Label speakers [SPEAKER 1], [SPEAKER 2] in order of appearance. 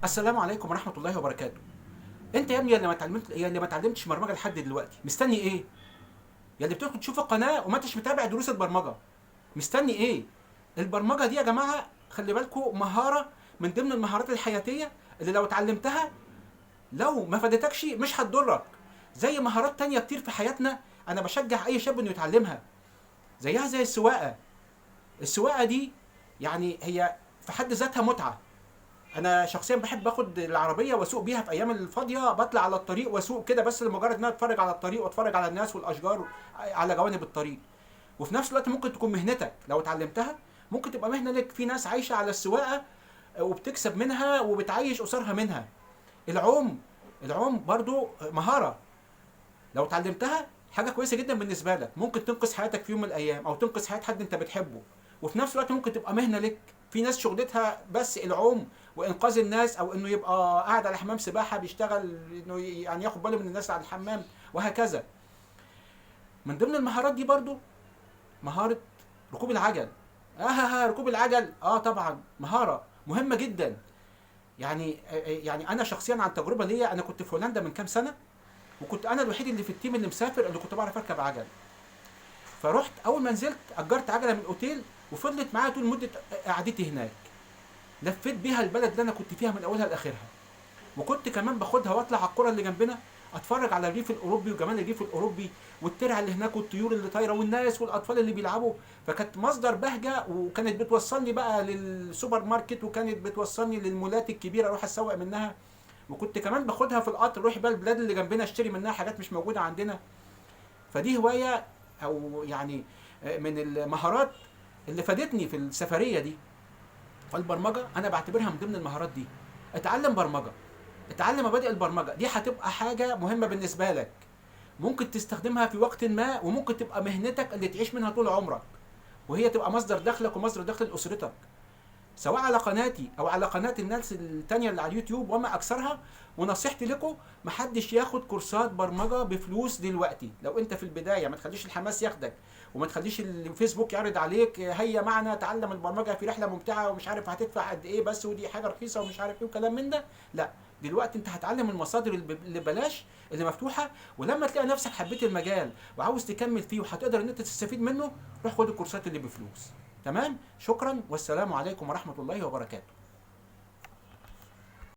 [SPEAKER 1] السلام عليكم ورحمة الله وبركاته. انت يا ابني اللي ما اتعلمتش برمجة لحد دلوقتي، مستني ايه؟ يا اللي بتدخل تشوف القناة وما انتش متابع دروس البرمجة، مستني ايه؟ البرمجة دي يا جماعة خلي بالكم مهارة من ضمن المهارات الحياتية اللي لو اتعلمتها، لو ما فادتكش مش هتضرك. زي مهارات تانية كتير في حياتنا انا بشجع اي شاب انه يتعلمها، زيها زي السواقة. السواقة دي يعني هي في حد ذاتها متعة. انا شخصيا بحب اخد العربيه واسوق بيها في ايام الفاضيه، بطلع على الطريق واسوق كده بس لمجرد ان انا اتفرج على الطريق واتفرج على الناس والاشجار على جوانب الطريق. وفي نفس الوقت ممكن تكون مهنتك لو اتعلمتها، ممكن تبقى مهنه لك. في ناس عايشه على السواقه وبتكسب منها وبتعيش اسرها منها. العوم، العوم برضو مهاره لو اتعلمتها حاجه كويسه جدا بالنسبه لك، ممكن تنقذ حياتك في يوم من الايام او تنقذ حياه حد انت بتحبه. وفي نفس الوقت ممكن تبقى مهنه لك. في ناس شغلتها بس العوم وانقاذ الناس، او انه يبقى قاعد على حمام سباحه بيشتغل انه يعني ياخد باله من الناس على الحمام وهكذا. من ضمن المهارات دي برضو مهاره ركوب العجل. ركوب العجل طبعا مهاره مهمه جدا. يعني انا شخصيا عن تجربه ليا، انا كنت في هولندا من كام سنه، وكنت انا الوحيد اللي في التيم اللي مسافر اللي كنت بعرف اركب عجل. فرحت اول ما نزلت اجرت عجله من الاوتيل، وفضلت معايا طول مده قعدتي هناك. لفيت بيها البلد اللي انا كنت فيها من اولها لاخرها. وكنت كمان باخدها واطلع على القرى اللي جنبنا، اتفرج على الريف الاوروبي وجمال الريف الاوروبي والترع اللي هناك والطيور اللي طايره والناس والاطفال اللي بيلعبوا. فكانت مصدر بهجه، وكانت بتوصلني بقى للسوبر ماركت، وكانت بتوصلني للمولات الكبيره اروح اسوق منها. وكنت كمان باخدها في القطر اروح بقى البلاد اللي جنبنا اشتري منها حاجات مش موجوده عندنا. فدي هوايه، او يعني من المهارات اللي فادتني في السفريه دي. فالبرمجه انا بعتبرها من ضمن المهارات دي. اتعلم برمجه، اتعلم مبادئ البرمجه دي، هتبقى حاجه مهمه بالنسبه لك. ممكن تستخدمها في وقت ما، وممكن تبقى مهنتك اللي تعيش منها طول عمرك، وهي تبقى مصدر دخلك ومصدر دخل اسرتك، سواء على قناتي او على قناه الناس التانية اللي على اليوتيوب وما اكثرها. ونصيحتي لكم، محدش ياخد كورسات برمجه بفلوس دلوقتي. لو انت في البدايه ما تخليش الحماس ياخدك، وما تخليش الفيسبوك يعرض عليك هيا معنا تعلم البرمجه في رحله ممتعه ومش عارف هتدفع قد ايه بس ودي حاجه رخيصه ومش عارف ايه وكلام من ده. لا، دلوقتي انت هتعلم المصادر اللي ببلاش اللي مفتوحه. ولما تلاقي نفسك حبيت المجال وعاوز تكمل فيه وهتقدر ان انت تستفيد منه، روح خد الكورسات اللي بفلوس. تمام، شكرا والسلام عليكم ورحمه الله وبركاته.